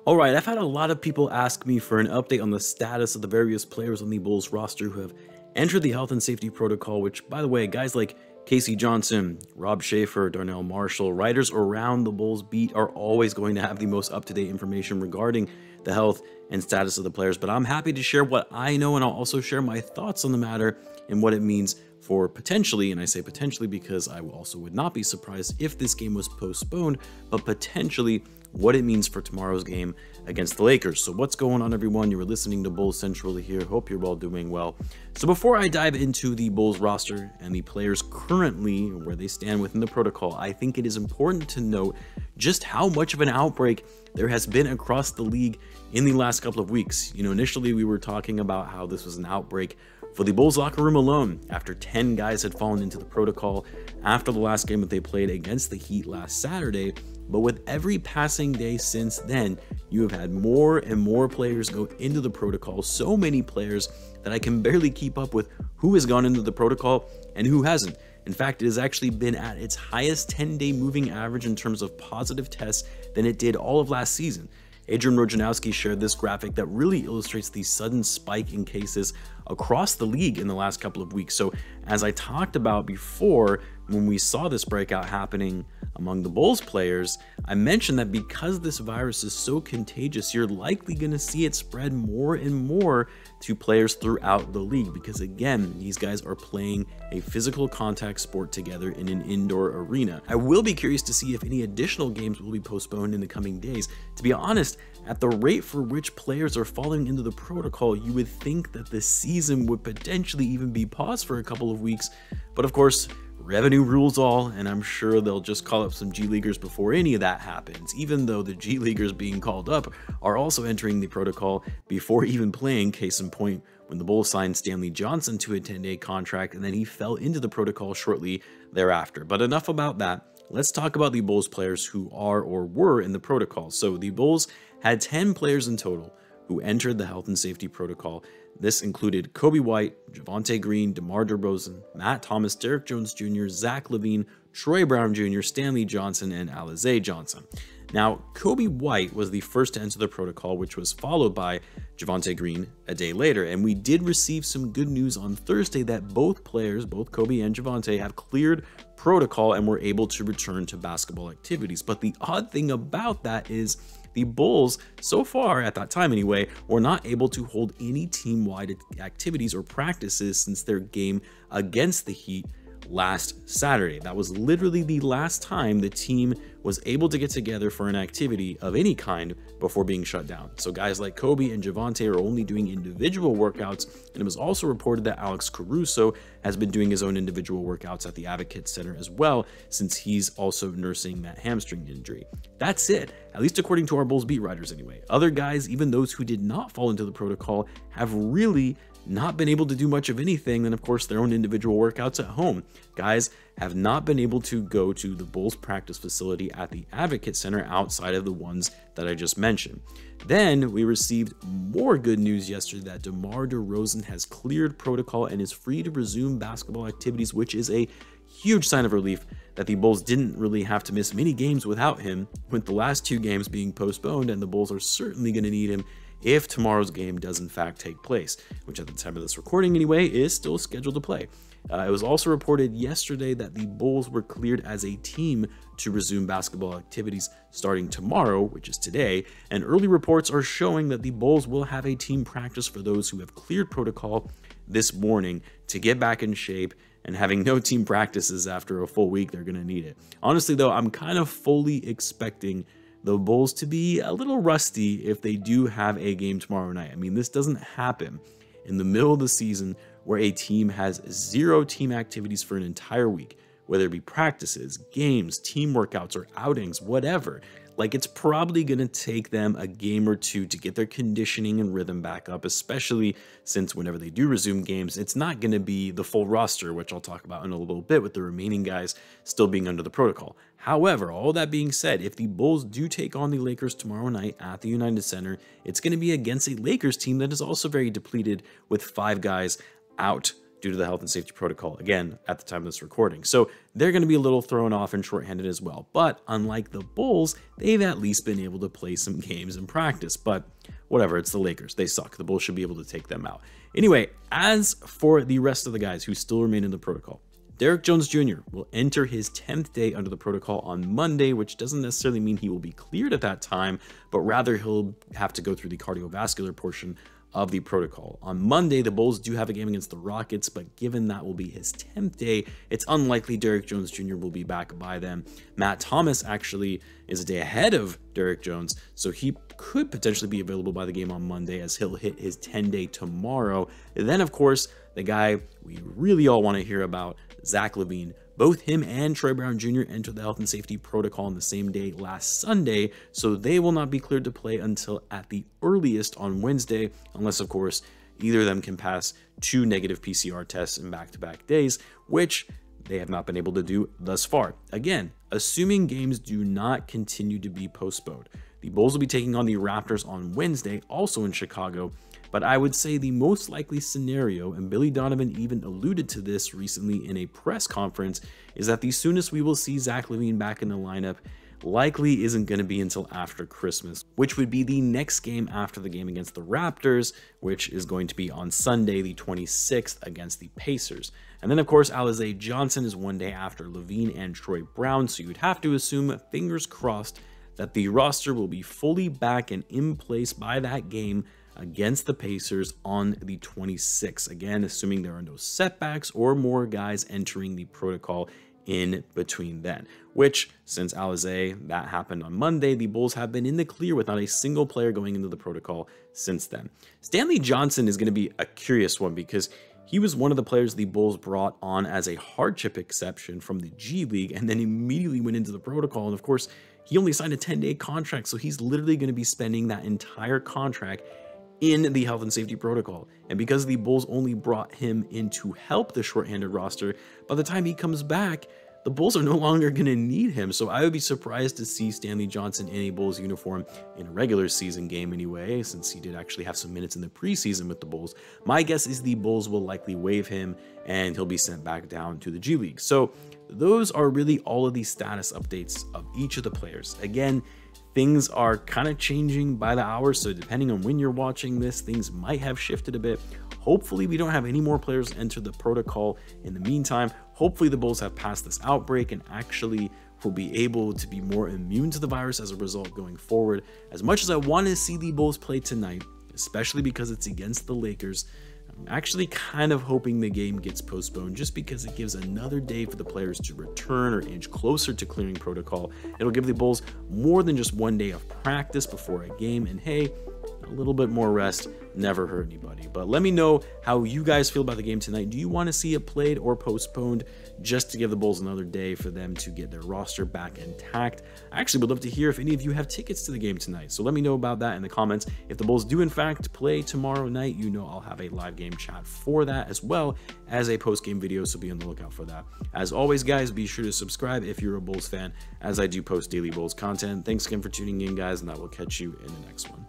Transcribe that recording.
Alright, I've had a lot of people ask me for an update on the status of the various players on the Bulls roster who have entered the health and safety protocol, which, by the way, guys like Casey Johnson, Rob Schaefer, Darnell Marshall, writers around the Bulls beat are always going to have the most up-to-date information regarding the health and status of the players, but I'm happy to share what I know, and I'll also share my thoughts on the matter and what it means for potentially, and I say potentially because I also would not be surprised if this game was postponed, but potentially what it means for tomorrow's game against the Lakers. So what's going on, everyone? You were listening to Bulls Central here. Hope you're all doing well. So before I dive into the Bulls roster and the players currently where they stand within the protocol, I think it is important to note just how much of an outbreak there has been across the league in the last couple of weeks. Initially we were talking about how this was an outbreak for the Bulls locker room alone after 10 guys had fallen into the protocol after the last game that they played against the Heat last Saturday. But with every passing day since then, you have had more and more players go into the protocol, so many players that I can barely keep up with who has gone into the protocol and who hasn't. In fact, it has actually been at its highest 10-day moving average in terms of positive tests than it did all of last season. Adrian Wojnarowski shared this graphic that really illustrates the sudden spike in cases across the league in the last couple of weeks. So as I talked about before, when we saw this breakout happening among the Bulls players, I mentioned that because this virus is so contagious, you're likely going to see it spread more and more to players throughout the league, because again, these guys are playing a physical contact sport together in an indoor arena. I will be curious to see if any additional games will be postponed in the coming days. To be honest, at the rate for which players are falling into the protocol, you would think that the season would potentially even be paused for a couple of weeks, but of course, revenue rules all, and I'm sure they'll just call up some G Leaguers before any of that happens, even though the G Leaguers being called up are also entering the protocol before even playing. Case in point, when the Bulls signed Stanley Johnson to a 10-day contract, and then he fell into the protocol shortly thereafter. But enough about that. Let's talk about the Bulls players who are or were in the protocol. So the Bulls had 10 players in total who entered the health and safety protocol. This included Coby White, Javonte Green, DeMar DeRozan, Matt Thomas, Derrick Jones Jr., Zach Lavine, Troy Brown Jr., Stanley Johnson, and Alize Johnson. Now, Coby White was the first to enter the protocol, which was followed by Javonte Green a day later. And we did receive some good news on Thursday that both players, both Coby and Javonte, have cleared protocol and were able to return to basketball activities. But the odd thing about that is the Bulls, so far at that time anyway, were not able to hold any team-wide activities or practices since their game against the Heat last Saturday. That was literally the last time the team was able to get together for an activity of any kind before being shut down. So guys like Coby and Javonte are only doing individual workouts, and it was also reported that Alex Caruso has been doing his own individual workouts at the Advocate Center as well, since he's also nursing that hamstring injury. That's it, at least according to our Bulls beat writers anyway. Other guys, even those who did not fall into the protocol, have really not been able to do much of anything than, of course, their own individual workouts at home. Guys have not been able to go to the Bulls practice facility at the Advocate Center outside of the ones that I just mentioned. Then we received more good news yesterday that DeMar DeRozan has cleared protocol and is free to resume basketball activities, which is a huge sign of relief that the Bulls didn't really have to miss many games without him, with the last 2 games being postponed, and the Bulls are certainly going to need him if tomorrow's game does in fact take place, which at the time of this recording anyway is still scheduled to play. It was also reported yesterday that the Bulls were cleared as a team to resume basketball activities starting tomorrow, which is today, and early reports are showing that the Bulls will have a team practice for those who have cleared protocol this morning to get back in shape, and having no team practices after a full week, they're going to need it. Honestly though, I'm kind of fully expecting the Bulls to be a little rusty if they do have a game tomorrow night. I mean, this doesn't happen in the middle of the season where a team has 0 team activities for an entire week, whether it be practices, games, team workouts, or outings, whatever. Like, it's probably going to take them a game or 2 to get their conditioning and rhythm back up, especially since whenever they do resume games, it's not going to be the full roster, which I'll talk about in a little bit, with the remaining guys still being under the protocol. However, all that being said, if the Bulls do take on the Lakers tomorrow night at the United Center, it's going to be against a Lakers team that is also very depleted, with 5 guys out due to the health and safety protocol, again, at the time of this recording. So they're going to be a little thrown off and shorthanded as well. But unlike the Bulls, they've at least been able to play some games in practice. But whatever, it's the Lakers. They suck. The Bulls should be able to take them out. Anyway, as for the rest of the guys who still remain in the protocol, Derrick Jones Jr. will enter his 10th day under the protocol on Monday, which doesn't necessarily mean he will be cleared at that time, but rather he'll have to go through the cardiovascular portion of the protocol. On Monday, the Bulls do have a game against the Rockets, but given that will be his 10th day, it's unlikely Derrick Jones Jr. will be back by then. Matt Thomas actually is a day ahead of Derrick Jones, so he could potentially be available by the game on Monday, as he'll hit his 10-day tomorrow. And then, of course, the guy we really all want to hear about, Zach Lavine. Both him and Troy Brown Jr. entered the health and safety protocol on the same day last Sunday, so they will not be cleared to play until at the earliest on Wednesday, unless, of course, either of them can pass 2 negative PCR tests in back-to-back days, which they have not been able to do thus far. Again, assuming games do not continue to be postponed. The Bulls will be taking on the Raptors on Wednesday, also in Chicago, but I would say the most likely scenario, and Billy Donovan even alluded to this recently in a press conference, is that the soonest we will see Zach Lavine back in the lineup likely isn't going to be until after Christmas, which would be the next game after the game against the Raptors, which is going to be on Sunday, the 26th, against the Pacers. And then, of course, Alize Johnson is one day after Lavine and Troy Brown, so you would have to assume, fingers crossed, that the roster will be fully back and in place by that game against the Pacers on the 26th. Again, assuming there are no setbacks or more guys entering the protocol in between then, which, since Alize, that happened on Monday, the Bulls have been in the clear with not a single player going into the protocol since then. Stanley Johnson is going to be a curious one because he was one of the players the Bulls brought on as a hardship exception from the G League and then immediately went into the protocol. And of course, he only signed a 10-day contract, so he's literally going to be spending that entire contract in the health and safety protocol. And because the Bulls only brought him in to help the shorthanded roster, by the time he comes back, the Bulls are no longer going to need him. So I would be surprised to see Stanley Johnson in a Bulls uniform in a regular season game anyway, since he did actually have some minutes in the preseason with the Bulls. My guess is the Bulls will likely waive him and he'll be sent back down to the G League. So those are really all of the status updates of each of the players. Again, things are kind of changing by the hour, so depending on when you're watching this, things might have shifted a bit. Hopefully we don't have any more players enter the protocol in the meantime. Hopefully the Bulls have passed this outbreak and actually will be able to be more immune to the virus as a result going forward. As much as I want to see the Bulls play tonight, especially because it's against the Lakers, I'm actually kind of hoping the game gets postponed just because it gives another day for the players to return or inch closer to clearing protocol. It'll give the Bulls more than just one day of practice before a game, and hey, a little bit more rest never hurt anybody. But let me know how you guys feel about the game tonight. Do you want to see it played or postponed just to give the Bulls another day for them to get their roster back intact? I actually would love to hear if any of you have tickets to the game tonight, so let me know about that in the comments. If the Bulls do in fact play tomorrow night, you know I'll have a live game chat for that, as well as a post-game video, so be on the lookout for that. As always, guys, be sure to subscribe if you're a Bulls fan, as I do post daily Bulls content. Thanks again for tuning in, guys, and I will catch you in the next one.